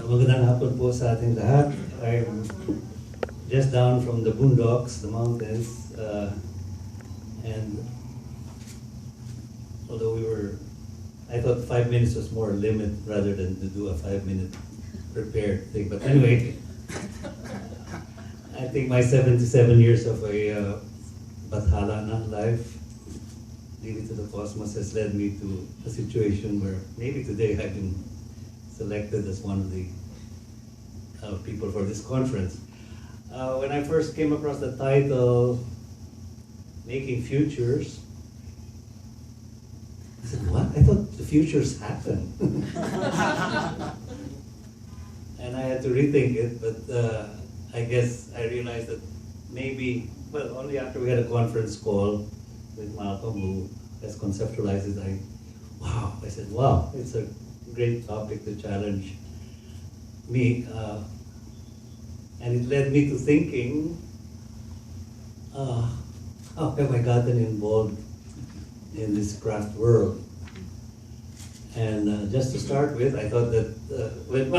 Magandang hapon po sa ating lahat. I'm just down from the boondocks, the mountains, and although I thought 5 minutes was more limit rather than to do a 5-minute prepared thing. But anyway, I think my 77 years of a Bathala na life, leaving to the cosmos, has led me to a situation where maybe today I've been selected as one of the people for this conference. When I first came across the title, Making Futures, I said, what? I thought the futures happen. And I had to rethink it, but I guess I realized that maybe, well, only after we had a conference call with Malcolm, who has conceptualized it, I said, wow, it's a great topic to challenge me. And it led me to thinking, how have I gotten involved in this craft world? And just to start with, I thought that, when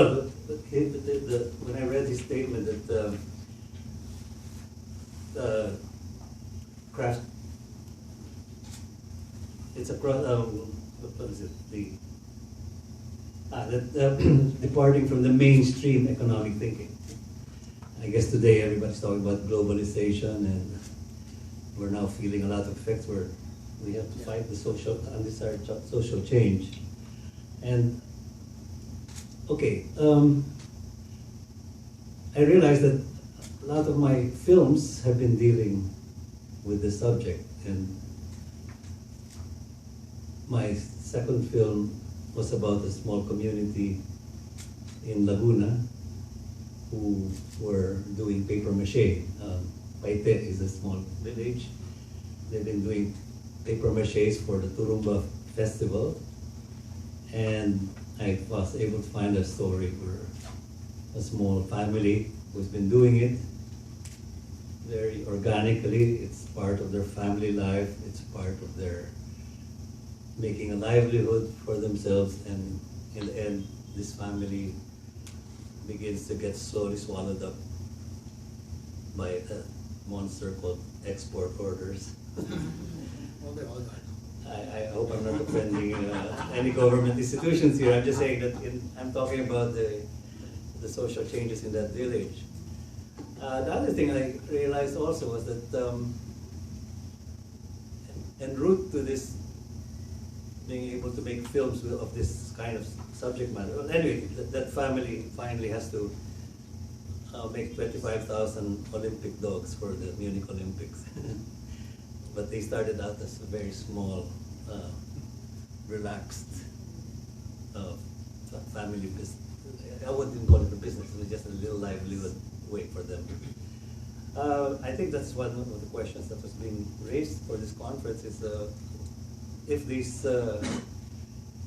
I read his statement that craft, it's a, what is it, departing from the mainstream economic thinking. I guess today everybody's talking about globalization, and we're now feeling a lot of effects where we have to fight the undesired social change. And okay, I realized that a lot of my films have been dealing with this subject, and my second film was about a small community in Laguna who were doing paper mache. Paite is a small village. They've been doing paper maches for the Turumba Festival, and I was able to find a story where a small family who's been doing it very organically. It's part of their family life. It's part of their making a livelihood for themselves, and in the end, this family begins to get slowly swallowed up by a monster called export orders. I hope I'm not offending any government institutions here. I'm just saying that I'm talking about the social changes in that village. The other thing I realized also was that en route to this being able to make films of this kind of subject matter. Well, anyway, that family finally has to make 25,000 Olympic dogs for the Munich Olympics. But they started out as a very small, relaxed family business. I wouldn't call it a business, it was just a little livelihood way for them. I think that's one of the questions that was being raised for this conference is if these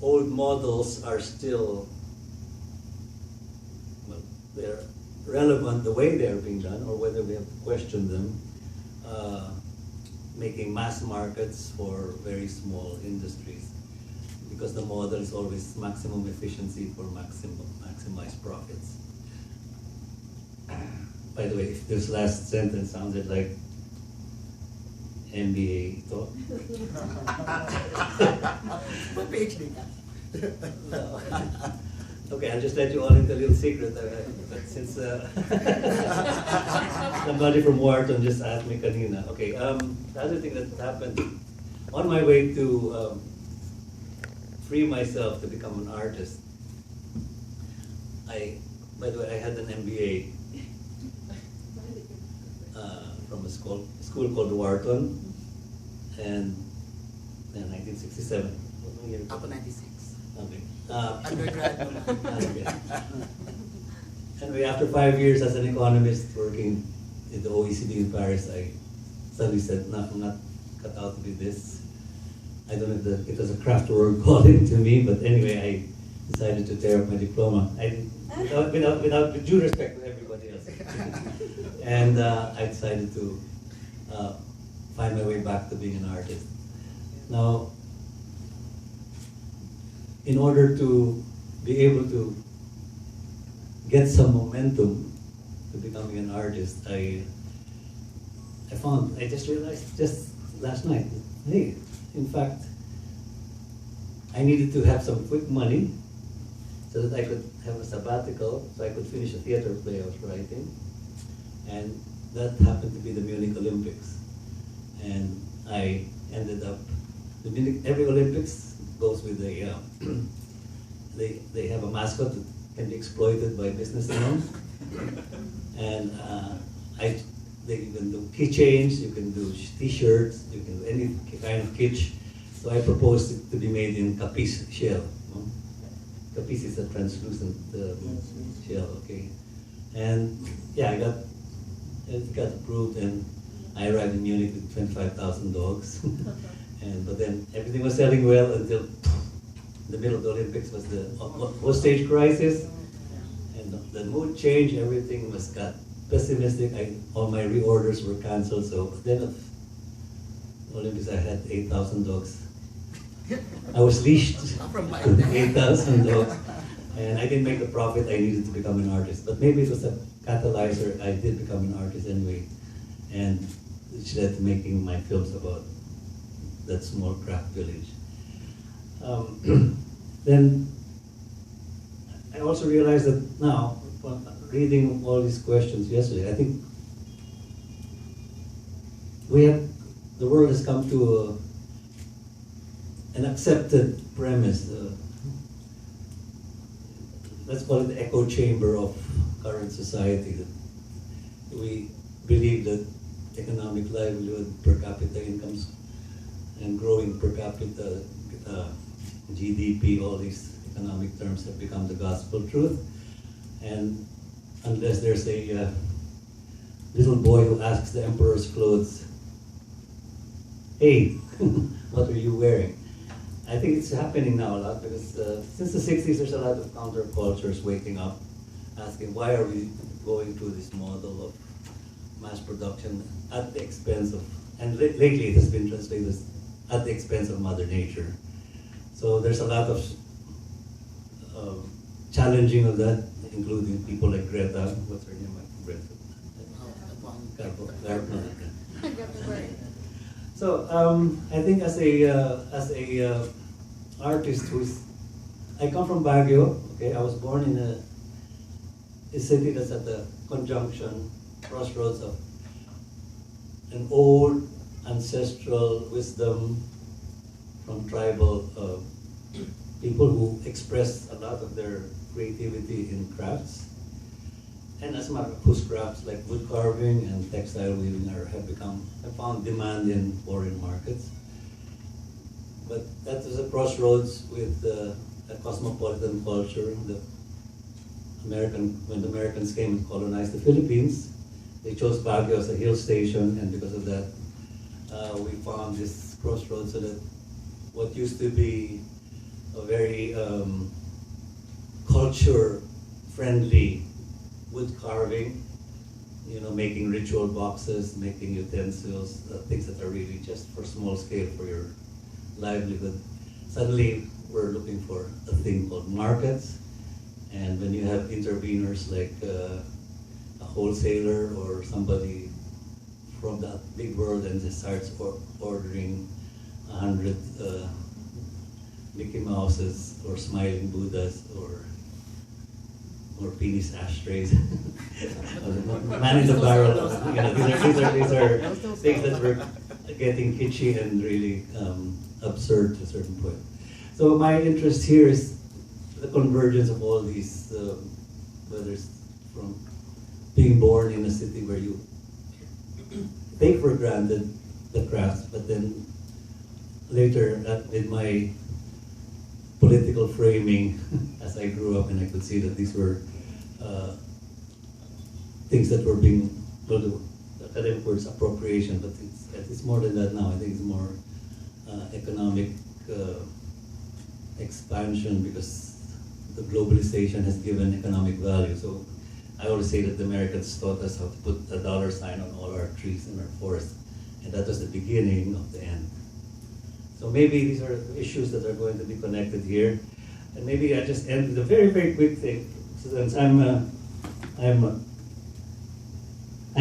old models are still, well, they're relevant the way they're being done, or whether we have to question them, making mass markets for very small industries, because the model is always maximum efficiency for maximized profits. By the way, if this last sentence sounded like MBA talk. No. Okay, I'll just let you all into a little secret. But since somebody from Wharton just asked me kanina. Okay, the other thing that happened, on my way to free myself to become an artist, by the way, I had an MBA from a school called Wharton, and in 1967. Ako 96. Okay. Undergrad Okay. Anyway, after 5 years as an economist working in the OECD in Paris, I suddenly said, no, I'm not cut out to be this. I don't know if it was a craft word calling to me, but anyway, I decided to tear up my diploma. Without due respect to everybody else. And I decided to find my way back to being an artist. Now, in order to be able to get some momentum to becoming an artist, I just realized just last night, hey, in fact, I needed to have some quick money so that I could have a sabbatical, so I could finish a theater play I was writing. And that happened to be the Munich Olympics. And I ended up, every Olympics goes with a, they have a mascot that can be exploited by businessmen. And they can do keychains, you can do t-shirts, you can do any kind of kitsch. So I proposed it to be made in capiz shell. Capiz is a translucent shell, okay. And yeah, it got approved, and I arrived in Munich with 25,000 dogs. But then everything was selling well until the middle of the Olympics was the hostage crisis, and the mood changed. Everything was got pessimistic. All my reorders were canceled. So at the end of the Olympics, I had 8,000 dogs. I was leashed with 8,000 dogs, and I didn't make the profit I needed to become an artist. But maybe it was a catalyzer. I did become an artist anyway, and which led to making my films about that small craft village. Then I also realized that now, reading all these questions yesterday, I think the world has come to an accepted premise. Let's call it the echo chamber of current society. That we believe that economic livelihood, per capita incomes, and growing per capita GDP, all these economic terms have become the gospel truth. And unless there's a little boy who asks the emperor's clothes, hey, what are you wearing? I think it's happening now a lot because since the 60s, there's a lot of countercultures waking up, asking why are we going through this model of mass production at the expense of, and lately it has been translated as at the expense of Mother Nature. So there's a lot of challenging of that, including people like Greta. What's her name? Greta. So I think as a artist I come from Baguio. Okay, I was born in a city that's at the crossroads of an old ancestral wisdom from tribal people who express a lot of their creativity in crafts. And as a matter of whose crafts like wood carving and textile weaving have found demand in foreign markets. But that was a crossroads with a cosmopolitan culture. When the Americans came and colonized the Philippines, they chose Baguio as a hill station, and because of that, we found this crossroads so that what used to be a very culture-friendly wood carving, making ritual boxes, making utensils, things that are really just for small scale for your livelihood. Suddenly, we're looking for a thing called markets, and when you have interveners like a wholesaler or somebody from that big world and just starts ordering 100 Mickey Mouses or smiling Buddhas or penis ashtrays, man in the barrel. These are things that were getting kitschy and really absurd to a certain point. So my interest here is the convergence of all these, whether it's from being born in a city where you take for granted the crafts, but then later with my political framing as I grew up, and I could see that these were things that were being, the academic word's appropriation, but it's more than that now. I think it's more economic expansion because the globalization has given economic value. So I always say that the Americans taught us how to put a dollar sign on all our trees and our forests, and that was the beginning of the end. So maybe these are issues that are going to be connected here. And maybe I just end with a very, very quick thing. Since I'm I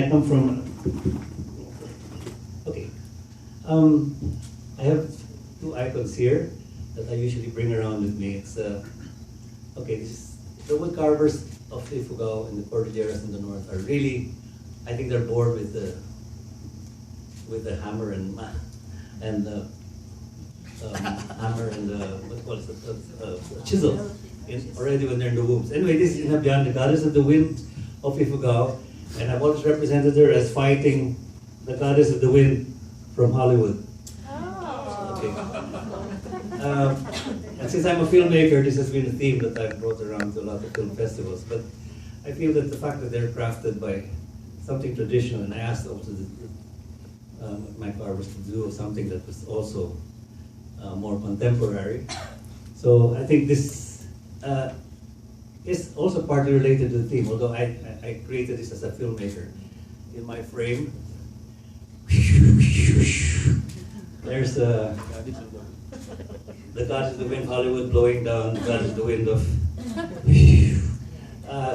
come from, okay. I have two icons here that I usually bring around with me. It's, okay, this is, the wood carvers of Ifugao and the Cordilleras in the north are really, I think they're bored with the hammer and hammer and what was it, chisel already when they're in the wombs. Anyway, this is Inabian, the goddess of the wind of Ifugao, and I've always represented her as fighting the goddess of the wind from Hollywood. Okay. And since I'm a filmmaker, this has been a theme that I've brought around to a lot of film festivals. But I feel that the fact that they're crafted by something traditional, and I asked also my carvers to do something that was also more contemporary. So I think this is also partly related to the theme, although I created this as a filmmaker. In my frame, there's the goddess of the wind, Hollywood, blowing down the goddess of the wind of.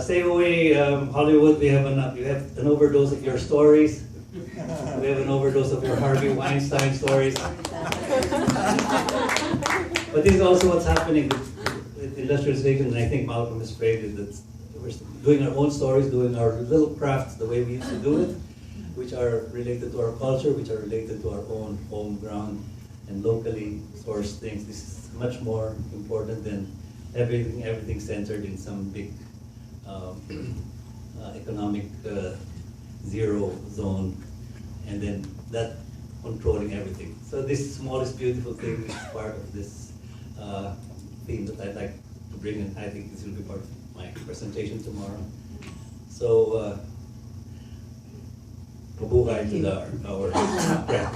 Stay away, Hollywood. We have an overdose of your stories. We have an overdose of your Harvey Weinstein stories. But this is also what's happening with industrialization, and I think Malcolm has framed it, that we're doing our own stories, doing our little crafts the way we used to do it, which are related to our culture, which are related to our own home ground and locally sourced things. This is much more important than everything centered in some big economic zero zone, and then that controlling everything. So this smallest beautiful thing is part of this theme that I'd like to bring, and I think this will be part of my presentation tomorrow. So, mabuhay to our craft